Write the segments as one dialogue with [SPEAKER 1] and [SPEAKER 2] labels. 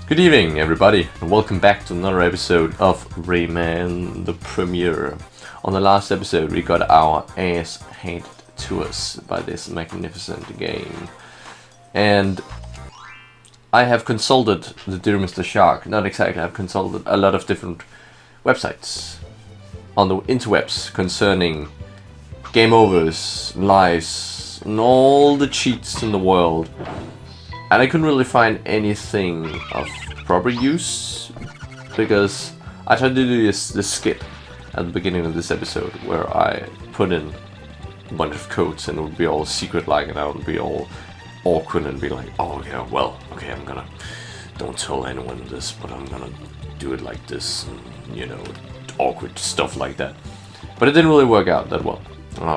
[SPEAKER 1] Good evening, everybody, and welcome back to another episode of Rayman, the premiere. On the last episode, we got our ass handed to us by this magnificent game. And I have consulted the dear Mr. Shark. Not exactly, I've consulted a lot of different websites on the interwebs concerning game overs, lies, and all the cheats in the world. And I couldn't really find anything of proper use, because I tried to do this skit at the beginning of this episode where I put in a bunch of codes and it would be all secret-like, and I would be all awkward and be like, oh yeah, well, okay, don't tell anyone this, but I'm gonna do it like this, and, you know, awkward stuff like that. But it didn't really work out that well,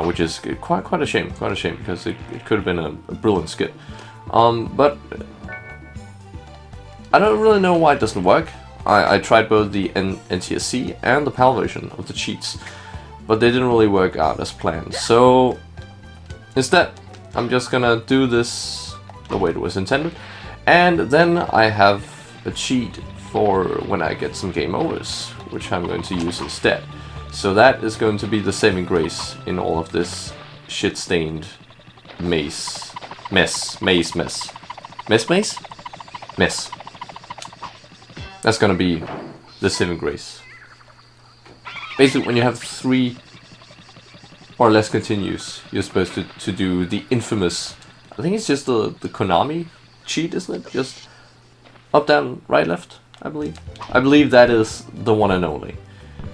[SPEAKER 1] which is quite a shame, because it could have been a brilliant skit. But I don't really know why it doesn't work. I tried both the NTSC and the PAL version of the cheats, but they didn't really work out as planned. So instead, I'm just gonna do this the way it was intended, and then I have a cheat for when I get some game overs, which I'm going to use instead. So that is going to be the saving grace in all of this shit-stained mess. That's gonna be the saving grace. Basically, when you have 3 or less continues, you're supposed to do the infamous, I think it's just the Konami cheat, isn't it? Just up, down, right, left, I believe. I believe that is the one and only.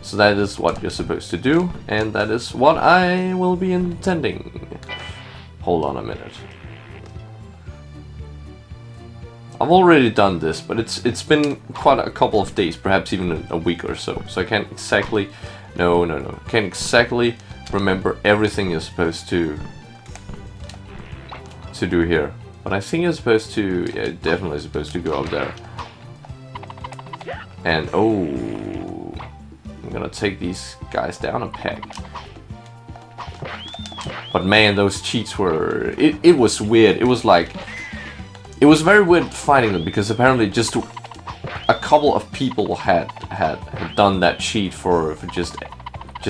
[SPEAKER 1] So that is what you're supposed to do, and that is what I will be intending. Hold on a minute. I've already done this, but it's been quite a couple of days, perhaps even a week or so. So I can't exactly, can't exactly remember everything you're supposed to do here. But I think you're supposed to, yeah, definitely supposed to go up there. And oh, I'm gonna take these guys down a peg. But man, those cheats were, it was weird. It was like, it was very weird finding them, because apparently just a couple of people had done that cheat for just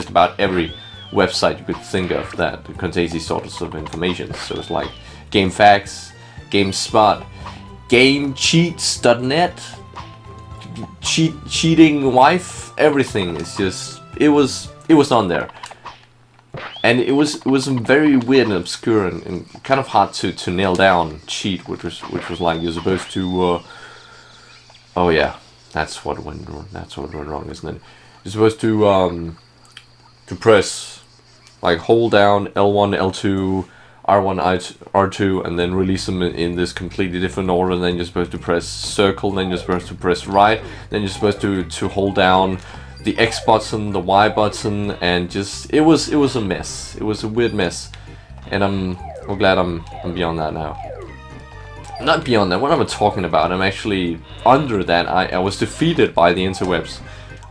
[SPEAKER 1] about every website you could think of that contains these sorts of information. So it's like GameFAQs, GameSpot, GameCheats.net, cheating wife, everything is just, it was on there. And it was very weird and obscure and kind of hard to nail down cheat, which was like you're supposed to oh yeah, that's what went wrong, isn't it? You're supposed to press, like, hold down L1, L2, R1, R2, and then release them in this completely different order. And then you're supposed to press circle, then you're supposed to press right, then you're supposed to hold down the X button, the Y button, and just it was a mess. It was a weird mess, and I'm glad I'm beyond that now. Not beyond that. What am I talking about? I'm actually under that. I was defeated by the interwebs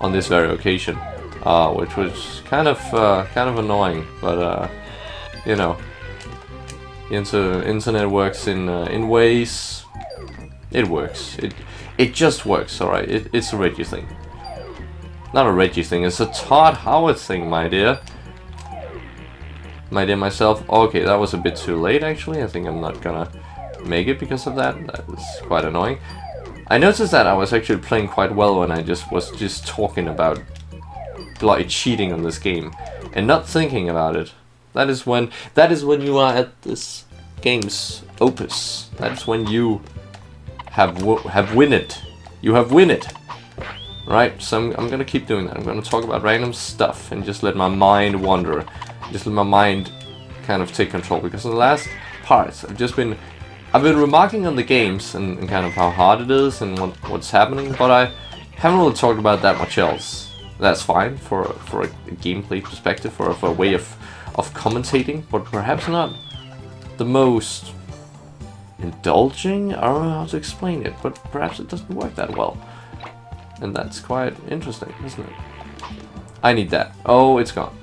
[SPEAKER 1] on this very occasion, which was kind of annoying. But you know, the internet works in ways. It works. It just works. All right. It's a Reggie thing. Not a Reggie thing, it's a Todd Howard thing, my dear. My dear myself. Okay, that was a bit too late, actually. I think I'm not gonna make it because of that. That is quite annoying. I noticed that I was actually playing quite well when I was talking about bloody cheating on this game and not thinking about it. That is when you are at this game's opus. That's when you have win it. You have win it. Right, so I'm gonna keep doing that. I'm gonna talk about random stuff and just let my mind wander. Just let my mind kind of take control, because in the last parts I've been remarking on the games and kind of how hard it is and what's happening, but I haven't really talked about that much else. That's fine for a gameplay perspective, for a way of commentating, but perhaps not the most indulging. I don't know how to explain it, but perhaps it doesn't work that well. And that's quite interesting, isn't it? I need that. Oh, it's gone.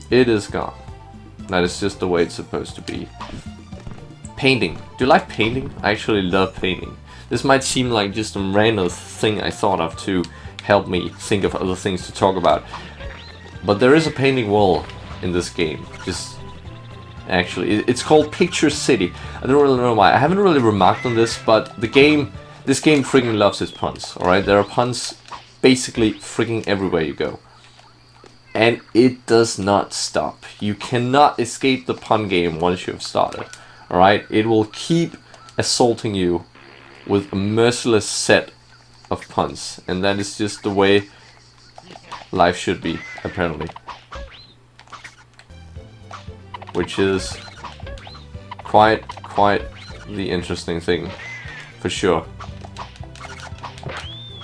[SPEAKER 1] It is gone. That is just the way it's supposed to be. Painting. Do you like painting? I actually love painting. This might seem like just a random thing I thought of to help me think of other things to talk about. But there is a painting wall in this game. Just actually, it's called Picture City. I don't really know why. I haven't really remarked on this, but this game freaking loves its puns. All right, there are puns basically freaking everywhere you go, and it does not stop. You cannot escape the pun game once you have started. All right, it will keep assaulting you with a merciless set of puns, and that is just the way life should be, apparently. Which is quite the interesting thing, for sure.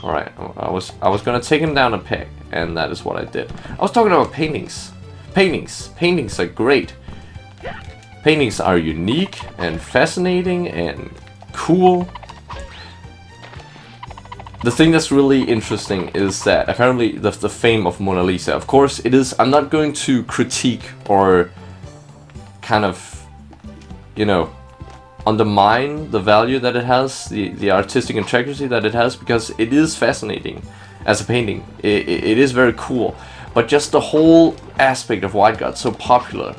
[SPEAKER 1] All right, I was gonna take him down a peg, and that is what I did. I was talking about paintings. Paintings are great. Paintings are unique and fascinating and cool. The thing that's really interesting is that apparently the fame of Mona Lisa, of course it is, I'm not going to critique or kind of, you know, undermine the value that it has, the artistic integrity that it has, because it is fascinating as a painting. It is very cool, but just the whole aspect of why it got so popular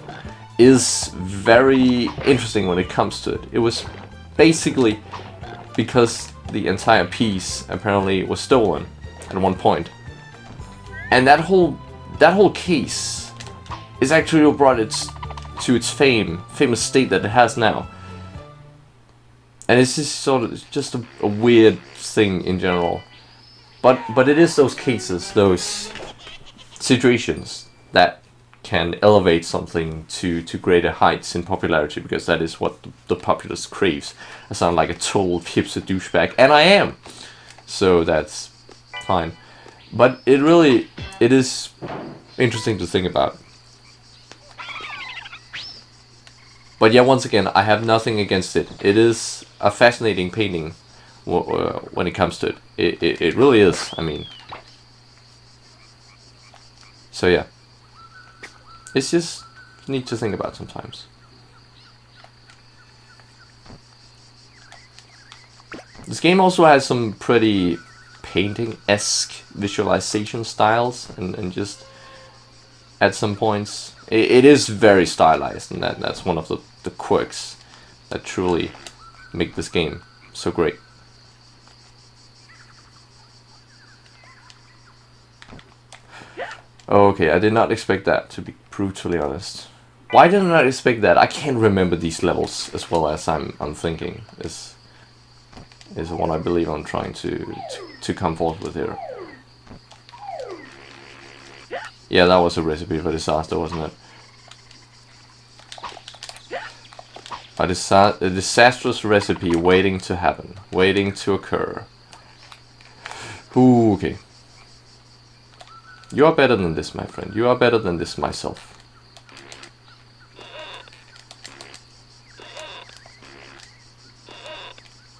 [SPEAKER 1] is very interesting when it comes to it. It was basically because the entire piece apparently was stolen at one point, and that whole case is actually what brought it to its famous state that it has now. And it's just sort of just a weird thing in general, but it is those cases, those situations that can elevate something to greater heights in popularity, because that is what the populace craves. I sound like a total hipster douchebag, and I am, so that's fine. But it is interesting to think about. But yeah, once again, I have nothing against it. It is a fascinating painting when it comes to it. It really is, I mean. So yeah. It's just neat to think about sometimes. This game also has some pretty painting-esque visualization styles, and just at some points it is very stylized, and that's one of the quirks that truly make this game so great. Okay, I did not expect that, to be brutally honest. Why did I not expect that? I can't remember these levels as well as I'm thinking is what I believe I'm trying to come forth with here. Yeah, that was a recipe for disaster, wasn't it? A disastrous recipe waiting to happen, waiting to occur. Ooh, okay. You are better than this, my friend. You are better than this, myself.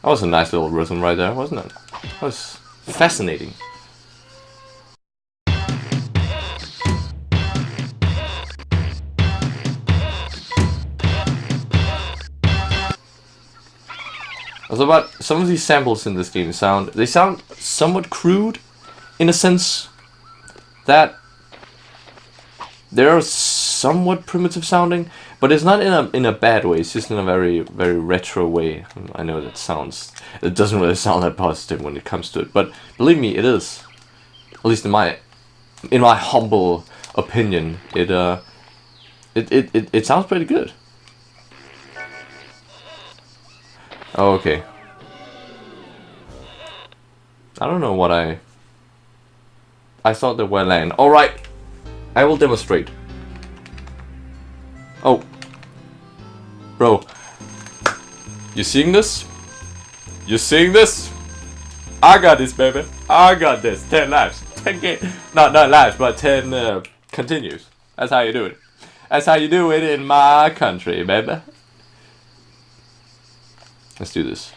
[SPEAKER 1] That was a nice little rhythm right there, wasn't it? That was fascinating. Also, about some of these samples in this game sound somewhat crude, in a sense that they're somewhat primitive sounding, but it's not in a bad way. It's just in a very retro way. I know it doesn't really sound that positive when it comes to it, but believe me, it is. At least in my humble opinion, it sounds pretty good. Oh, okay. I don't know what I thought they were land. Alright, I will demonstrate. Oh. Bro. You seeing this? You seeing this? I got this, baby. I got this. 10 lives. 10 games. Not lives, but 10 continues. That's how you do it. That's how you do it in my country, baby. Let's do this.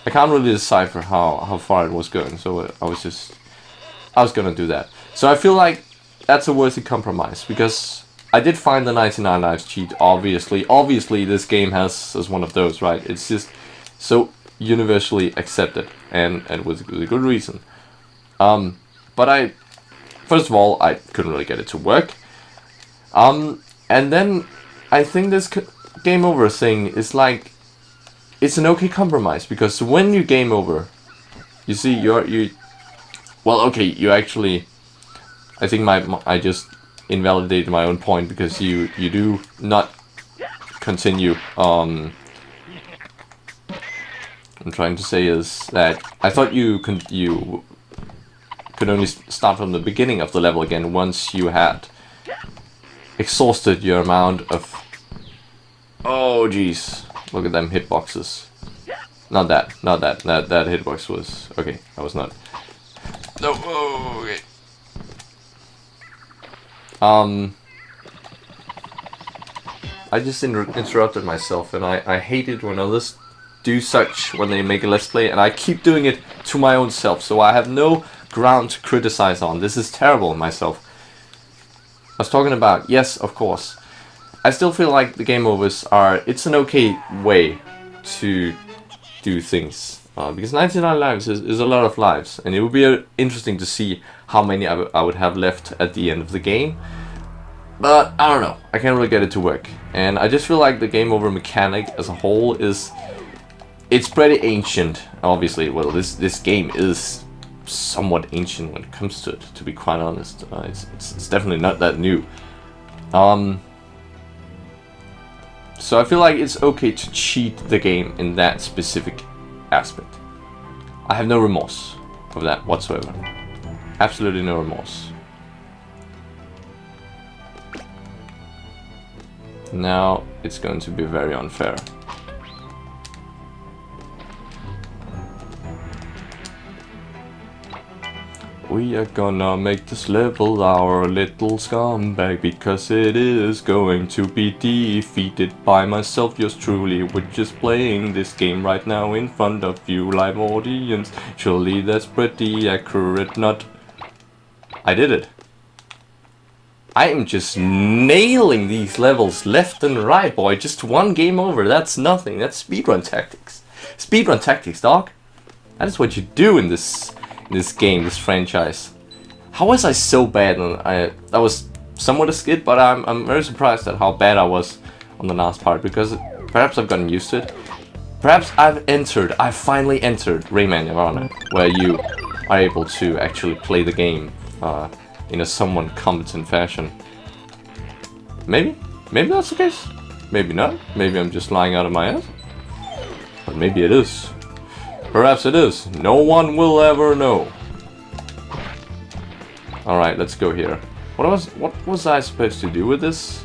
[SPEAKER 1] I can't really decipher how far it was going, so I was gonna do that. So I feel like that's a worthy compromise, because I did find the 99 lives cheat, obviously. Obviously, this game has one of those, right? It's just so universally accepted, and with a good reason. But first of all, I couldn't really get it to work. And then I think this game over thing is like, it's an okay compromise, because when you game over, you see well, okay, you actually, I think I just invalidated my own point, because you do not continue. I'm trying to say is that I thought you could only start from the beginning of the level again once you had exhausted your amount of. Oh jeez, look at them hitboxes. Not that hitbox was okay. That was not. No. Oh, okay. I just interrupted myself, and I hate it when others do such when they make a let's play, and I keep doing it to my own self, so I have no ground to criticize on. This is terrible in myself. I was talking about, yes, of course. I still feel like the game overs it's an okay way to do things. Because 99 lives is a lot of lives, and it would be interesting to see how many I would have left at the end of the game. But I don't know, I can't really get it to work. And I just feel like the game over mechanic as a whole it's pretty ancient, obviously. Well, this game is somewhat ancient when it comes to it, to be quite honest. It's definitely not that new. So I feel like it's okay to cheat the game in that specific aspect. I have no remorse of that whatsoever. Absolutely no remorse. Now it's going to be very unfair. We are gonna make this level our little scumbag, because it is going to be defeated by myself, yours truly, which is playing this game right now in front of you, live audience. Surely that's pretty accurate, not... I did it. I am just nailing these levels left and right, boy. Just one game over, that's nothing. That's speedrun tactics. Speedrun tactics, dog. That is what you do in this game, this franchise. How was I so bad? That was somewhat a skid, but I'm very surprised at how bad I was on the last part, because perhaps I've gotten used to it. Perhaps I've finally entered Rayman Nirvana, where you are able to actually play the game in a somewhat competent fashion. Maybe that's the case. Maybe not. Maybe I'm just lying out of my ass. But maybe it is. Perhaps it is. No one will ever know. Alright, let's go here. What was I supposed to do with this?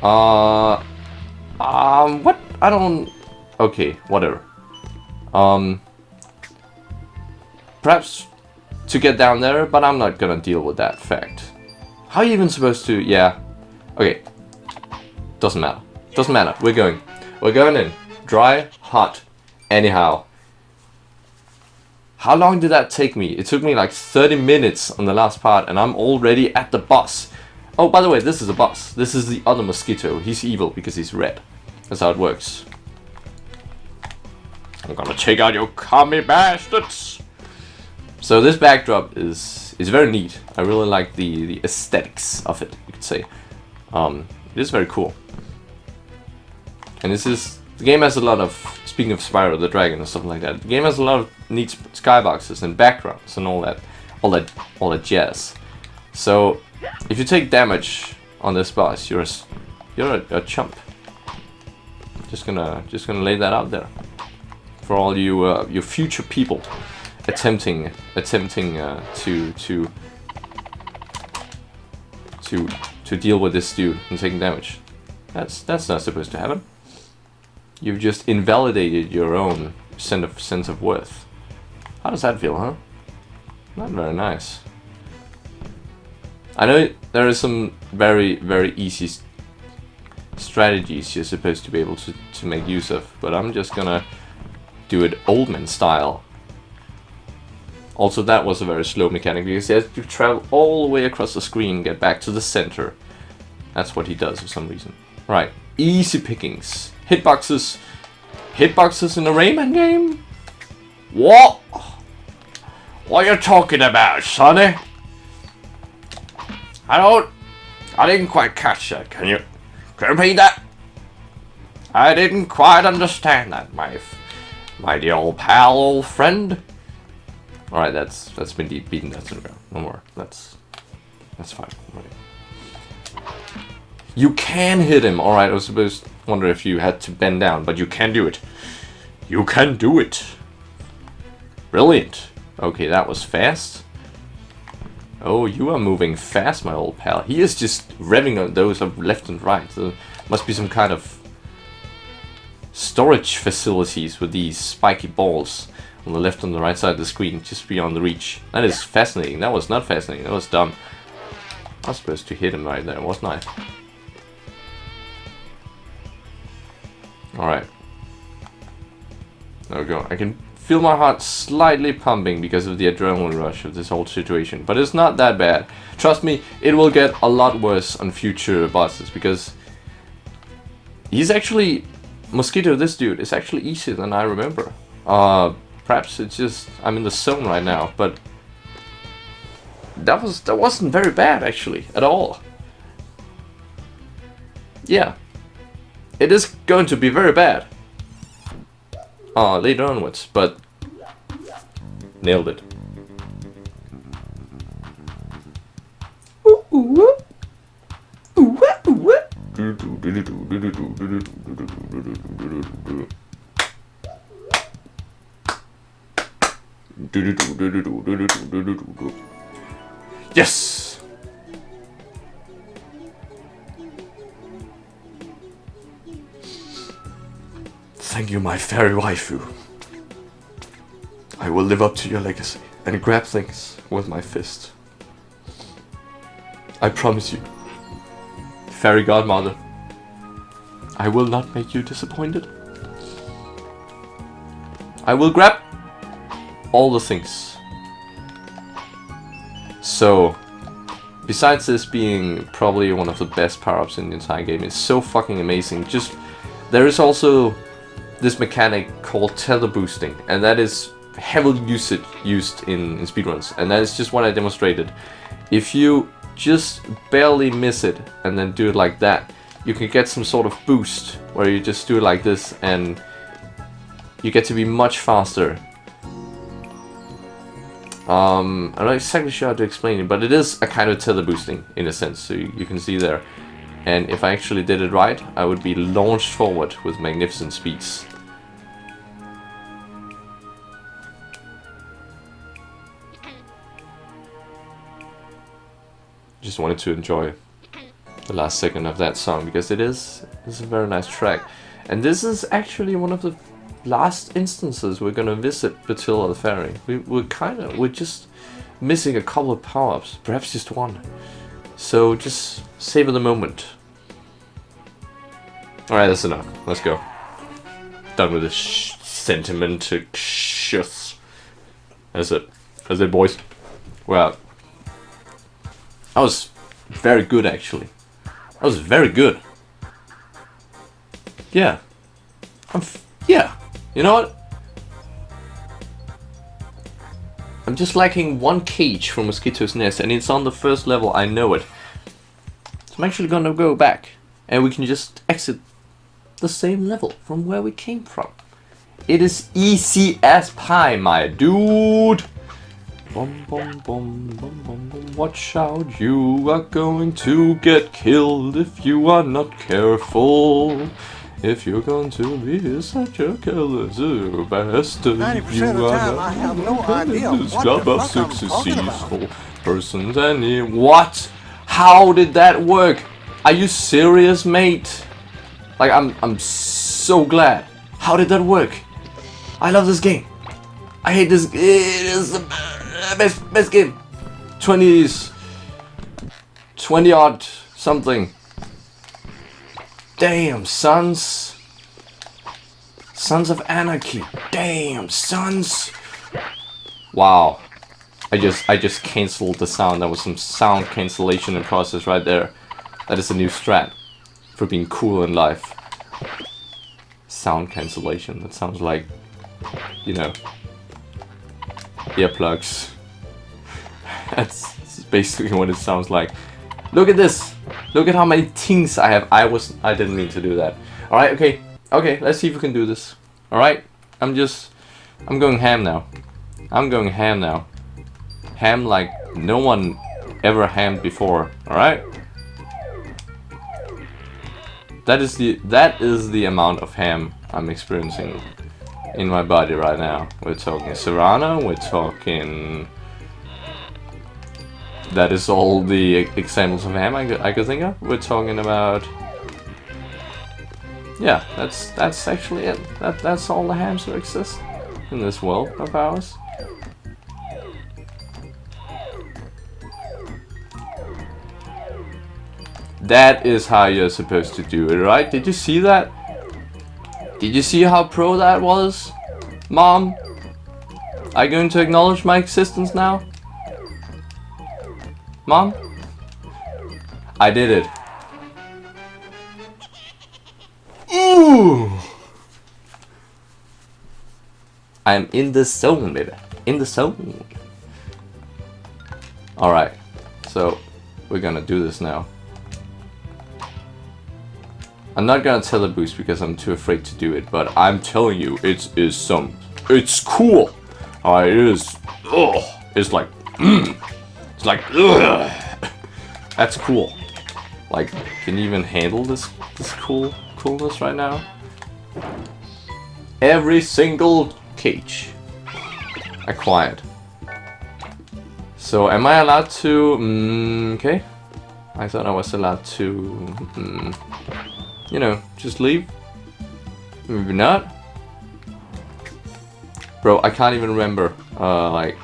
[SPEAKER 1] What? I don't... Okay, whatever. Perhaps to get down there, but I'm not gonna deal with that fact. How are you even supposed to... Yeah. Okay. Doesn't matter. Doesn't matter. We're going in. Dry, hot, anyhow. How long did that take me? It took me like 30 minutes on the last part, and I'm already at the boss. Oh, by the way, this is a boss. This is the other mosquito. He's evil because he's red. That's how it works. I'm gonna take out your commie bastards. So this backdrop is very neat. I really like the aesthetics of it, you could say. It is very cool. And the game has a lot of, speaking of Spyro the Dragon and stuff like that, the game has a lot of neat skyboxes and backgrounds and all that jazz. So if you take damage on this boss, you're a chump. Just gonna lay that out there for all you future people attempting to deal with this dude and taking damage. That's not supposed to happen. You've just invalidated your own sense of worth. How does that feel, huh? Not very nice. I know there are some very, very easy strategies you're supposed to be able to make use of, but I'm just gonna do it old man style. Also, that was a very slow mechanic because he has to travel all the way across the screen and get back to the center. That's what he does for some reason. Right, easy pickings. Hitboxes. Hitboxes in a Rayman game? What? What are you talking about, sonny? I didn't quite catch that. Can you repeat that? I didn't quite understand that, my dear old pal, old friend. Alright, that's been beaten. That's no go. No more. That's fine. Right. You can hit him. Alright, I was supposed to wonder if you had to bend down, but you can do it. You can do it. Brilliant. Okay, that was fast. Oh, you are moving fast, my old pal. He is just revving on those up left and right. There must be some kind of storage facilities with these spiky balls on the left and the right side of the screen, just beyond the reach. That is fascinating. That was not fascinating. That was dumb. I was supposed to hit him right there, wasn't I? Alright. There we go. I can feel my heart slightly pumping because of the adrenaline rush of this whole situation. But it's not that bad. Trust me, it will get a lot worse on future bosses because he's actually... Mosquito, this dude, is actually easier than I remember. Perhaps it's just I'm in the zone right now, but that wasn't very bad actually at all. Yeah, it is going to be very bad later onwards, but nailed it. Yes! Thank you, my fairy waifu. I will live up to your legacy and grab things with my fist. I promise you, fairy godmother, I will not make you disappointed. I will grab all the things. So, besides this being probably one of the best power-ups in the entire game, it's so fucking amazing. Just, there is also this mechanic called tether boosting, and that is heavily used in speedruns, and that is just what I demonstrated. If you just barely miss it and then do it like that, you can get some sort of boost where you just do it like this and you get to be much faster. I'm not exactly sure how to explain it, but it is a kind of tether boosting in a sense, so you can see there. And if I actually did it right, I would be launched forward with magnificent speeds. Just wanted to enjoy the last second of that song because it's a very nice track. And this is actually one of the last instances we're gonna visit Batilla the Fairy. We're just missing a couple of power-ups, perhaps just one. So just savor the moment. Alright, that's enough. Let's go. Done with this sentimental shit. That's it. That's it, boys. Well, that was very good, actually. That was very good. Yeah. Yeah. You know what? I'm just lacking one cage from Mosquito's Nest, and it's on the first level, I know it. So I'm actually gonna go back, and we can just exit the same level from where we came from. It is easy as pie, my dude! Bum, bum, bum, bum, bum, bum. Watch out, you are going to get killed if you are not careful. If you're going to be such a careless bastard,
[SPEAKER 2] 90% of the time I have no idea what the fuck I'm talking about.
[SPEAKER 1] Persons any what? How did that work? Are you serious, mate? Like I'm so glad. How did that work? I love this game. I hate this. It is the best game. 20s, 20 odd something. Damn, Sons of Anarchy. Damn, Sons. Wow. I just canceled the sound. There was some sound cancellation in process right there. That is a new strat for being cool in life. Sound cancellation. That sounds like, you know, earplugs. That's basically what it sounds like. Look at this. Look at how many things I have. I didn't mean to do that. All right. Okay. Okay. Let's see if we can do this. All right. I'm going ham now. I'm going ham now. Ham like no one ever hammed before. All right. That is the amount of ham I'm experiencing in my body right now. We're talking Serrano. We're talking. That is all the examples of ham I could think of. We're talking about. Yeah, that's actually it. That's all the hams that exist in this world of ours. That is how you're supposed to do it, right? Did you see that? Did you see how pro that was? Mom? Are you going to acknowledge my existence now? Mom? I did it. Ooh! I'm in the zone, baby. In the zone. Alright. So, we're gonna do this now. I'm not gonna tell the boost because I'm too afraid to do it, but I'm telling you, it's cool. It is. Oh, it's like, it's like, ugh. That's cool. Like, can you even handle this coolness right now? Every single cage acquired. So, am I allowed to? Okay. I thought I was allowed to. You know, just leave. Maybe not. Bro, I can't even remember. Like.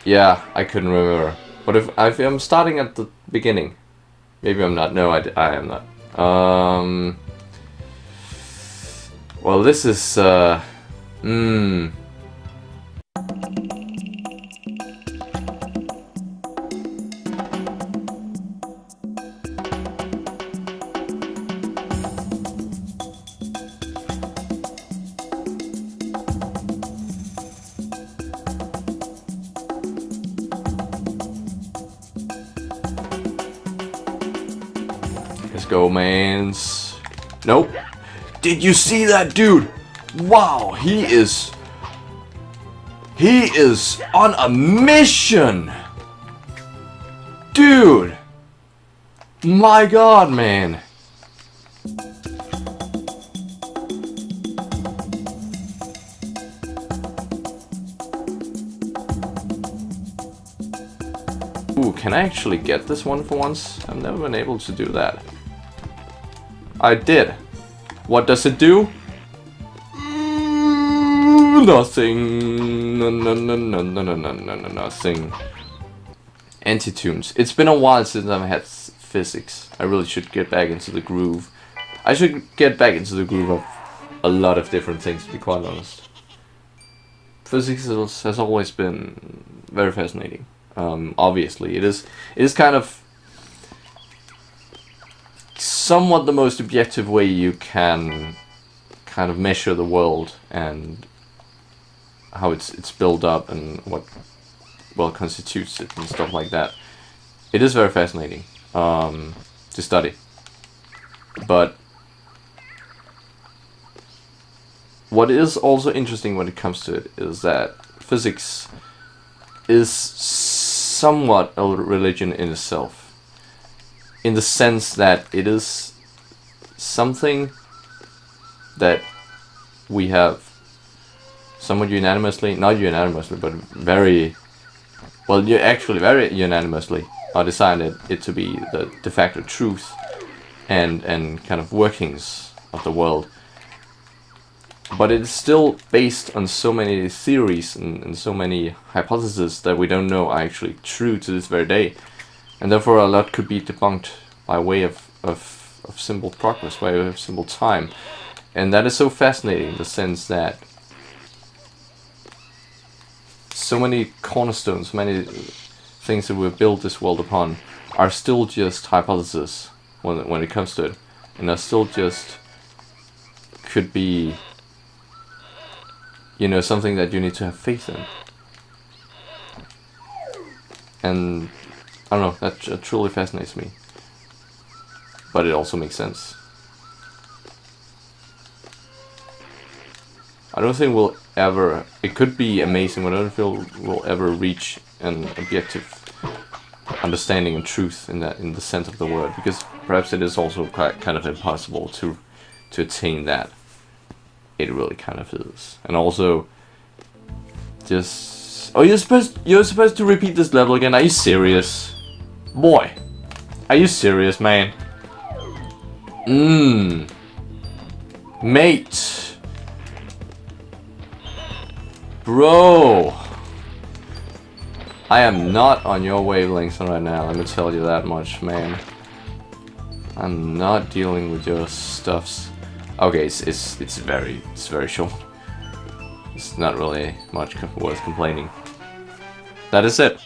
[SPEAKER 1] Yeah, I couldn't remember. But if I'm starting at the beginning, maybe I'm not. No, I am not. Well, this is. Let's go, mans. Nope. Did you see that dude? Wow, he is on a mission. Dude. My god, man. Ooh, can I actually get this one for once? I've never been able to do that. I did. What does it do? Nothing. Nothing. Antitunes. It's been a while since I've had physics. I really should get back into the groove. I should get back into the groove of a lot of different things, to be quite honest. Physics has always been very fascinating. Obviously, it is kind of somewhat the most objective way you can kind of measure the world and how it's built up and what constitutes it and stuff like that. It is very fascinating to study. But what is also interesting when it comes to it is that physics is somewhat a religion in itself. In the sense that it is something that we have somewhat unanimously, not unanimously, but very unanimously decided it to be the de facto truth and kind of workings of the world. But it's still based on so many theories and so many hypotheses that we don't know are actually true to this very day. And therefore a lot could be debunked by way of simple progress, by way of simple time. And that is so fascinating in the sense that so many cornerstones, many things that we've built this world upon are still just hypotheses when it comes to it, and are still just could be, you know, something that you need to have faith in. And I don't know, that truly fascinates me. But it also makes sense. I don't think we'll ever, it could be amazing, but I don't feel we'll ever reach an objective understanding and truth in the sense of the word, because perhaps it is also quite kind of impossible to attain that. It really kind of is. And also, just, oh, you're supposed to repeat this level again? Are you serious? Boy, are you serious, man? Mate. Bro. I am not on your wavelength right now, let me tell you that much, man. I'm not dealing with your stuffs. Okay, it's very short. It's not really much worth complaining. That is it.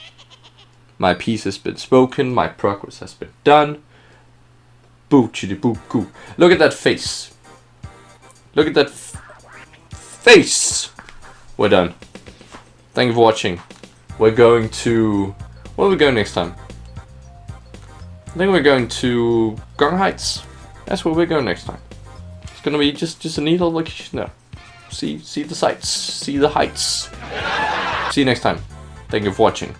[SPEAKER 1] My piece has been spoken, my progress has been done. Boo chitty boo coo. Look at that face. Look at that face. We're done. Thank you for watching. We're going to... where are we going next time? I think we're going to Gong Heights. That's where we're going next time. It's gonna be just a neat little location there. See the sights. See the heights. See you next time. Thank you for watching.